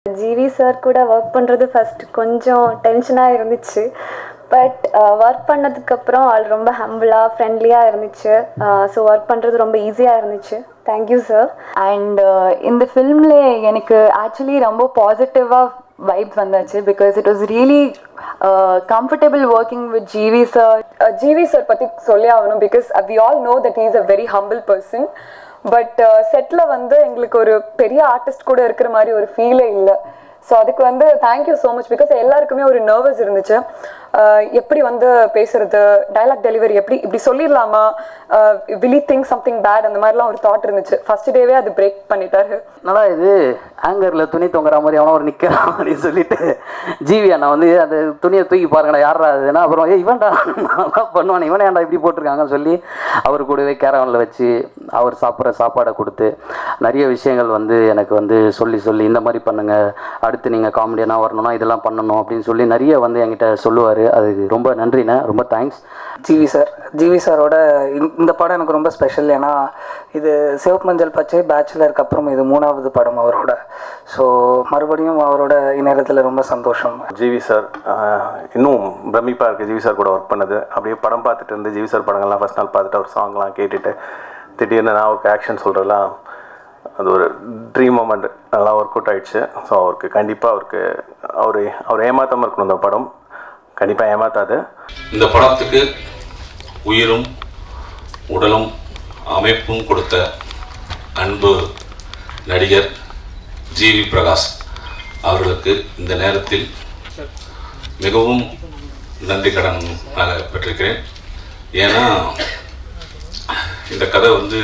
GV sir கூட work பண்ணுறது first கொஞ்சம் டென்ஷனாக இருந்துச்சு. பட் ஒர்க் பண்ணதுக்கப்புறம் அவள் ரொம்ப ஹம்பிளாக ஃப்ரெண்ட்லியாக இருந்துச்சு. ஸோ ஒர்க் பண்ணுறது ரொம்ப ஈஸியாக இருந்துச்சு. Thank you sir. அண்ட் இந்த ஃபில்மில் எனக்கு ஆக்சுவலி ரொம்ப பாசிட்டிவாக வைப்ஸ் வந்தாச்சு. Because it was really comfortable working with GV sir. GV sir பற்றி சொல்லி ஆகணும். Because we all know that he is a very humble person. But செட்டில் வந்து எங்களுக்கு ஒரு பெரிய ஆர்டிஸ்ட் கூட இருக்கிற மாதிரி ஒரு ஃபீலே இல்லை. ஸோ அதுக்கு வந்து தேங்க்யூ ஸோ மச். பிகாஸ் எல்லாருக்குமே ஒரு நர்வஸ் இருந்துச்சு. எப்படி வந்து பேசுறது, டைலாக் டெலிவரி எப்படி இப்படி சொல்லிடலாமா, will he think something bad, அந்த மாதிரிலாம் ஒரு தாட் இருந்துச்சு. ஃபர்ஸ்ட் டேவே அது பிரேக் பண்ணிட்டாரு. நல்லா இது ஆங்கரில் துணி தொங்குற மாதிரி அவனா ஒரு நிற்கிறான் அப்படின்னு சொல்லிட்டு ஜிவி அண்ணா வந்து அந்த துணியை தூக்கி பாருங்கடா யாரா அதுன்னா அப்புறம் இவன்டா நல்லா பண்ணுவான் இவனே ஏன்டா இப்படி போட்டிருக்காங்கன்னு சொல்லி அவர் கூடவே கேரவனில் வச்சு அவர் சாப்பிட்ற சாப்பாடை கொடுத்து நிறைய விஷயங்கள் வந்து எனக்கு வந்து சொல்லி இந்த மாதிரி பண்ணுங்கள், அடுத்து நீங்கள் காமெடியனாக வரணும்னா இதெல்லாம் பண்ணணும் அப்படின்னு சொல்லி நிறைய வந்து என்கிட்ட சொல்லுவார். அதுக்கு ரொம்ப நன்றிண்ணே, ரொம்ப தேங்க்ஸ். ஜிவி சாரோட இந்த படம் எனக்கு ரொம்ப ஸ்பெஷல். ஏன்னா இது சிவப்பு மஞ்சள் பச்சை பேச்சுலருக்கு அப்புறம் இது 3வது படம் அவரோட. ஸோ மறுபடியும் அவரோட இந்நேரத்தில் ரொம்ப சந்தோஷம். ஜிவி சார் இன்னும் பிரமிப்பாக இருக்குது. ஜிவி சார் கூட ஒர்க் பண்ணது அப்படியே படம் பார்த்துட்டு இருந்து ஜிவி சார் படங்கள்லாம் ஃபஸ்ட் நாள் பார்த்துட்டு அவர் சாங்லாம் கேட்டுட்டு திடீர்னு நான் அவருக்கு ஆக்ஷன் சொல்கிறதுலாம் அது ஒரு ட்ரீம் மொமெண்ட். நல்லா ஒர்க் அவுட் ஆகிடுச்சு. ஸோ அவருக்கு கண்டிப்பாக அவர் ஏமாற்றாமல் இருக்கணும். இந்த படம் கண்டிப்பாக ஏமாத்தாது. இந்த படத்துக்கு உயிரும் உடலும் அமைப்பும் கொடுத்த அன்பு நடிகர் ஜிவி பிரகாஷ் அவர்களுக்கு இந்த நேரத்தில் மிகவும் நன்றி கடன் நான் பெற்றிருக்கிறேன். ஏன்னா இந்த கதை வந்து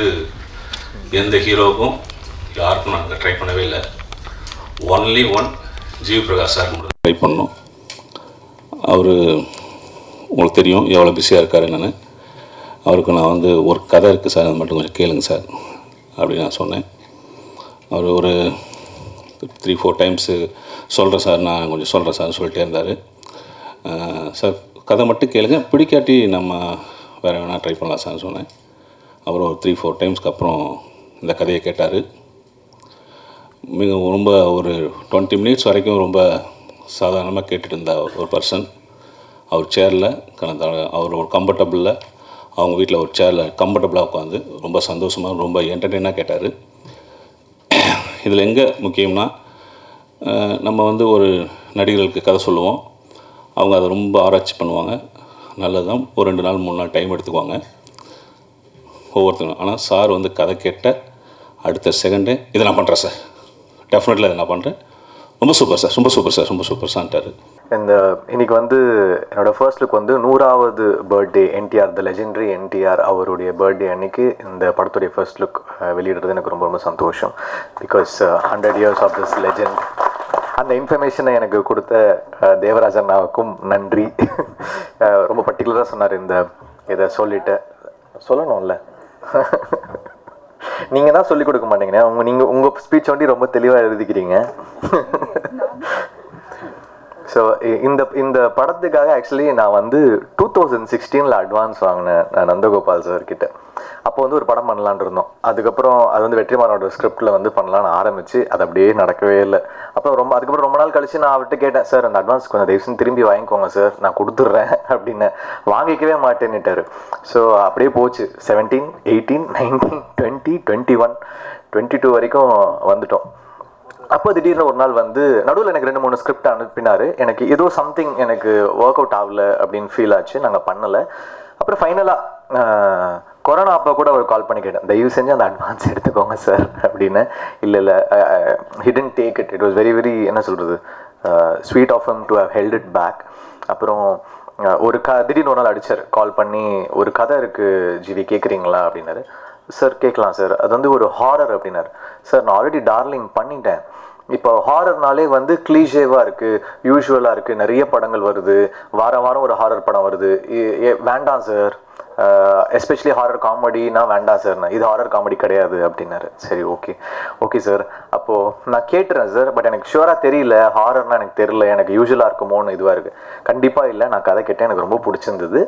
எந்த ஹீரோவுக்கும் யாருக்கும் நாங்கள் ட்ரை பண்ணவே இல்லை. Only one GV Prakash sir மட்டும் ட்ரை பண்ணோம். அவர் உங்களுக்கு தெரியும் எவ்வளோ பிஸியாக இருக்கார் என்னென்னு. அவருக்கு நான் வந்து ஒரு கதை இருக்குது சார், அது மட்டும் கொஞ்சம் கேளுங்க சார் அப்படின்னு நான் சொன்னேன். அவர் ஒரு 3-4 டைம்ஸு சொல்கிறேன் சார், நான் கொஞ்சம் சொல்கிறேன் சார்னு சொல்லிட்டே இருந்தார். சார் கதை மட்டும் கேளுங்க, பிடிக்காட்டி நம்ம வேறு வேணால் ட்ரை பண்ணலாம் சார்னு சொன்னேன். அப்புறம் ஒரு 3-4 டைம்ஸ்க்கு அப்புறம் இந்த கதையை கேட்டார். ரொம்ப ஒரு 20 மினிட்ஸ் வரைக்கும் ரொம்ப சாதாரணமாக கேட்டுட்டு இருந்த ஒரு பர்சன் அவர் சேரில் அவர் ஒரு கம்ஃபர்டபுளில் அவங்க வீட்டில் ஒரு சேரில் கம்ஃபர்டபுளாக உட்காந்து ரொம்ப சந்தோஷமாக ரொம்ப என்டர்டெயினாக கேட்டார். இதில் எங்கே முக்கியம்னா நம்ம வந்து ஒரு நடிகர்களுக்கு கதை சொல்லுவோம், அவங்க அதை ரொம்ப ஆராய்ச்சி பண்ணுவாங்க, நல்லதான் ஒரு 2 நாள் 3 நாள் டைம் எடுத்துக்குவாங்க ஒவ்வொருத்தரும். ஆனால் சார் வந்து கதை கேட்ட அடுத்த செகண்டே இதை நான் பண்ணுறேன் சார், டெஃபினெட்லி இதை நான் பண்ணுறேன், ரொம்ப சூப்பர் சார், ரொம்ப சூப்பர் சார், ரொம்ப சூப்பர் சார்ட்டார். இன்னைக்கு வந்து என்னோடய ஃபர்ஸ்ட் லுக் வந்து 100வது birthday NTR, the legendary NTR அவருடைய பர்த்டே அன்னைக்கு இந்த படத்துடைய ஃபர்ஸ்ட் லுக் வெளியிடுறது எனக்கு ரொம்ப ரொம்ப சந்தோஷம். Because 100 years of this legend. அந்த இன்ஃபர்மேஷனை எனக்கு கொடுத்த தேவராஜ் அண்ணாவுக்கும் நன்றி. ரொம்ப பர்டிகுலராக சொன்னார், இந்த இதை சொல்லிட்டு சொல்லணும்ல நீங்கள் தான் சொல்லிக் கொடுக்க மாட்டீங்கண்ணே, உங்கள் ஸ்பீச் வந்து ரொம்ப தெளிவாக எழுதிக்கிறீங்க. ஸோ இந்த படத்துக்காக ஆக்சுவலி நான் வந்து 2016 அட்வான்ஸ் வாங்கினேன் நந்தகோபால் சார்கிட்ட. அப்போ வந்து ஒரு படம் பண்ணலான் இருந்தோம். அதுக்கப்புறம் அது வந்து வெற்றிமாறனோட ஸ்கிரிப்டில் வந்து பண்ணலான்னு ஆரம்பித்து அது அப்படியே நடக்கவே இல்லை. அப்புறம் அதுக்கப்புறம் ரொம்ப நாள் கழிச்சு நான் அவர்கிட்ட கேட்டேன், சார் அந்த அட்வான்ஸ் கொஞ்சம் தயவுசெய்து திரும்பி வாங்கிக்கோங்க சார், நான் கொடுத்துட்றேன் அப்படின்னு. வாங்கிக்கவே மாட்டேன்னுட்டார். ஸோ அப்படியே போச்சு. 17, 18, 19, 20, 21, 22 வரைக்கும் வந்துட்டோம். அப்போ திடீர்னு ஒரு நாள் வந்து நடுவில் எனக்கு 2-3 ஸ்கிரிப்ட் அனுப்பினார். எனக்கு ஏதோ சம்திங் எனக்கு ஒர்க் அவுட் ஆகல அப்படின்னு ஃபீல் ஆச்சு, நாங்கள் பண்ணலை. அப்புறம் ஃபைனலாக கொரோனா அப்போ கூட ஒரு கால் பண்ணி கேட்டேன், தயவு செஞ்சு அந்த அட்வான்ஸ் எடுத்துக்கோங்க சார் அப்படின்னு. இல்லை hidden take it was very very என்ன சொல்கிறது sweet of him to have held it back. அப்புறம் ஒரு திடீர்னு ஒரு நாள் அடித்தார் கால் பண்ணி, ஒரு கதை இருக்குது ஜிவி கேட்குறீங்களா அப்படின்னாரு. சார் கேட்கலாம் சார், அது வந்து ஒரு ஹாரர் அப்படின்னாரு. சார் நான் ஆல்ரெடி டார்லிங் பண்ணிட்டேன், இப்போ ஹாரர்னாலே வந்து கிளீஷேவாக இருக்குது, யூஷுவலாக இருக்குது, நிறைய படங்கள் வருது, வாரம் ஒரு ஹாரர் படம் வருது, வேண்டாம் சார், எஸ்பெஷலி ஹாரர் காமெடினா வேண்டாம் சார், இது ஹாரர் காமெடி கிடையாது அப்படின்னாரு. சரி ஓகே சார், அப்போது நான் கேட்டுறேன் சார், பட் எனக்கு ஷுவராக தெரியல, ஹாரர்னால் எனக்கு தெரியல, எனக்கு யூஷுவலாக இருக்குமோன்னு இதுவாக இருக்குது. கண்டிப்பாக இல்லை, நான் கதை கேட்டேன், எனக்கு ரொம்ப பிடிச்சிருந்தது,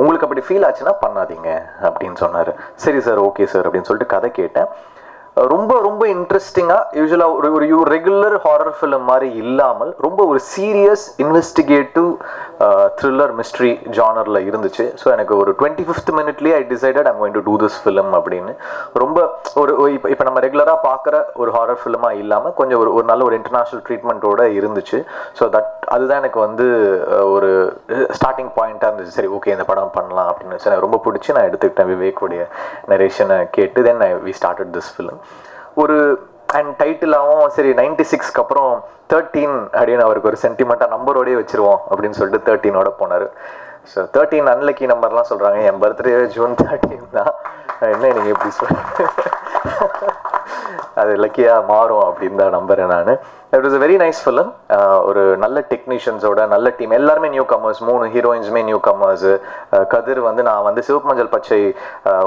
உங்களுக்கு அப்படி ஃபீல் ஆச்சுன்னா பண்ணாதீங்க அப்படின்னு சொன்னார். சரி சார், ஓகே சார் அப்படின்னு சொல்லிட்டு கதை கேட்டேன். ரொம்ப ரொம்ப இன்ட்ரெஸ்டிங்காக யூஸ்வலாக ஒரு ரெகுலர் ஹாரர் ஃபிலிம் மாதிரி இல்லாமல் ரொம்ப ஒரு சீரியஸ் இன்வெஸ்டிகேட்டிவ் த்ரில்லர் மிஸ்ட்ரி ஜானரில் இருந்துச்சு. ஸோ எனக்கு ஒரு 25th மினிட்லேயே I decided I'm going to do this film அப்படின்னு. ரொம்ப ஒரு இப்போ நம்ம ரெகுலராக பார்க்குற ஒரு ஹாரர் ஃபிலிமாக இல்லாமல் கொஞ்சம் ஒரு நல்ல ஒரு இன்டர்நேஷ்னல் ட்ரீட்மெண்ட்டோட இருந்துச்சு. ஸோ அதுதான் எனக்கு வந்து ஒரு ஸ்டார்டிங் பாயிண்ட்டாக இருந்துச்சு. சரி ஓகே இந்த படம் பண்ணலாம் அப்படின்னு எனக்கு ரொம்ப பிடிச்சி நான் எடுத்துக்கிட்டேன். விவேக்குடைய நரேஷனை கேட்டு then we started this film. ஒரு அண்ட் டைட்டிலாகவும் சரி 96க்கு அப்புறம் 13 அப்படின்னு அவருக்கு ஒரு சென்டிமெண்ட்டாக நம்பரோடய வச்சுருவோம் அப்படின்னு சொல்லிட்டு 13ஓட போனார். ஸோ 13 அன்லக்கி நம்பர்லாம் சொல்கிறாங்க. என் பர்த்டே June 13 தான். என்ன நீங்கள் எப்படி அது லக்கியாக மாறும் அப்படின்னு தான் நம்புறேன் நான். It was a very nice film. ஒரு நல்ல டெக்னீஷியன்ஸோட நல்ல டீம், எல்லாருமே நியூ கமர்ஸ், 3 ஹீரோயின்ஸுமே நியூ கமர்ஸு. கதிர் வந்து நான் வந்து சிவப்பு மஞ்சள் பச்சை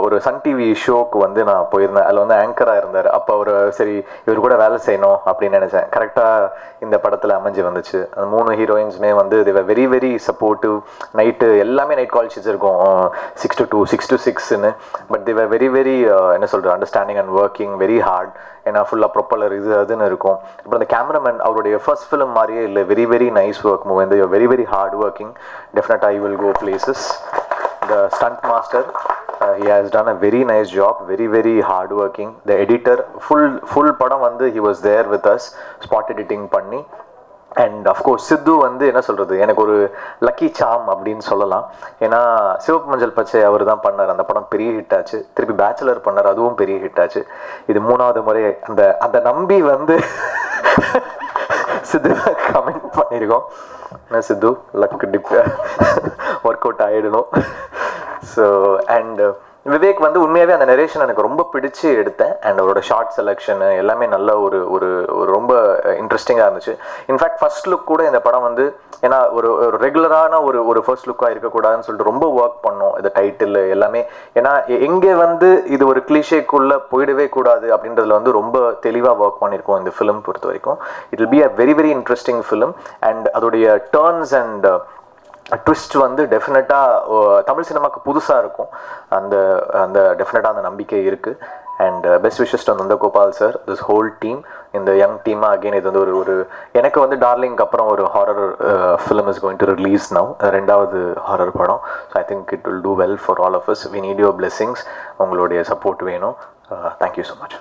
ஒரு சன் டிவி ஷோக்கு வந்து நான் போயிருந்தேன். அதில் வந்து ஆங்கராக இருந்தார். அப்போ அவர் சரி இவர் கூட வேலை செய்யணும் அப்படின்னு நினச்சேன். கரெக்டாக இந்த படத்தில் அமைஞ்சு வந்துச்சு. அந்த 3 ஹீரோயின்ஸுமே வந்து they were very very supportive. Night எல்லாமே நைட் கால் ஷீட்ஸ் இருக்கும் 6 to 2 6 to 6ன்னு. But they were very very என்ன சொல்கிறது understanding and working very hard. ஏன்னா ஃபுல்லாக ப்ரொப்பலர் இது அதுன்னு இருக்கும். அப்புறம் அந்த கேமராமேன் அவருடைய ஃபர்ஸ்ட் ஃபிலிம் மாதிரியே இல்லை. Very very nice work move. Very very hard working. டெஃபினட்டாக you will go places. The stunt master, he has done a very nice job, very very hard working. The editor, full படம் வந்து he was there with us, spot editing பண்ணி. And of course சித்து வந்து என்ன சொல்கிறது எனக்கு ஒரு lucky சாம் அப்படின்னு சொல்லலாம். ஏன்னா சிவப்பு மஞ்சள் பச்சை அவர் தான் பண்ணார். அந்த படம் பெரிய ஹிட் ஆச்சு. திருப்பி பேச்சுலர் பண்ணார், அதுவும் பெரிய ஹிட் ஆச்சு. இது 3வது முறை அந்த நம்பி வந்து சித்து கமெண்ட் பண்ணியிருக்கோம். Sidhu luck tip work out ஆகிடணும். ஸோ அண்ட் விவேக் வந்து உண்மையாகவே அந்த நரேஷன் எனக்கு ரொம்ப பிடிச்சி எடுத்தேன். அண்ட் அவரோட ஷார்ட் செலெக்ஷனு எல்லாமே நல்ல ஒரு ஒரு ஒரு ரொம்ப இன்ட்ரெஸ்டிங்காக இருந்துச்சு. இன்ஃபேக்ட் ஃபர்ஸ்ட் லுக் கூட இந்த படம் வந்து ஏன்னா ஒரு ரெகுலரான ஒரு ஃபர்ஸ்ட் லுக்காக இருக்கக்கூடாதுன்னு சொல்லிட்டு ரொம்ப ஒர்க் பண்ணோம். இந்த டைட்டில் எல்லாமே ஏன்னா எங்கே வந்து இது ஒரு கிளிஷேக்குள்ளே போயிடவே கூடாது அப்படின்றதுல வந்து ரொம்ப தெளிவாக ஒர்க் பண்ணியிருக்கோம் இந்த ஃபிலிம் பொறுத்த வரைக்கும். It will be a very very interesting film. And அதோடைய டர்ன்ஸ் அண்ட் ட்விஸ்ட் வந்து டெஃபினட்டாக தமிழ் சினிமாவுக்கு புதுசாக இருக்கும். அந்த டெஃபினட்டாக அந்த நம்பிக்கை இருக்குது. And best wishes to Nandagopal sir, this whole team, இந்த யங் டீமாக அகெயின் இது வந்து ஒரு எனக்கு வந்து டார்லிங்க்கு அப்புறம் ஒரு horror film is going to release now, 2வது ஹாரர் படம். So I think it will do well for all of us. We need your blessings. உங்களுடைய சப்போர்ட் வேணும். Thank you so much.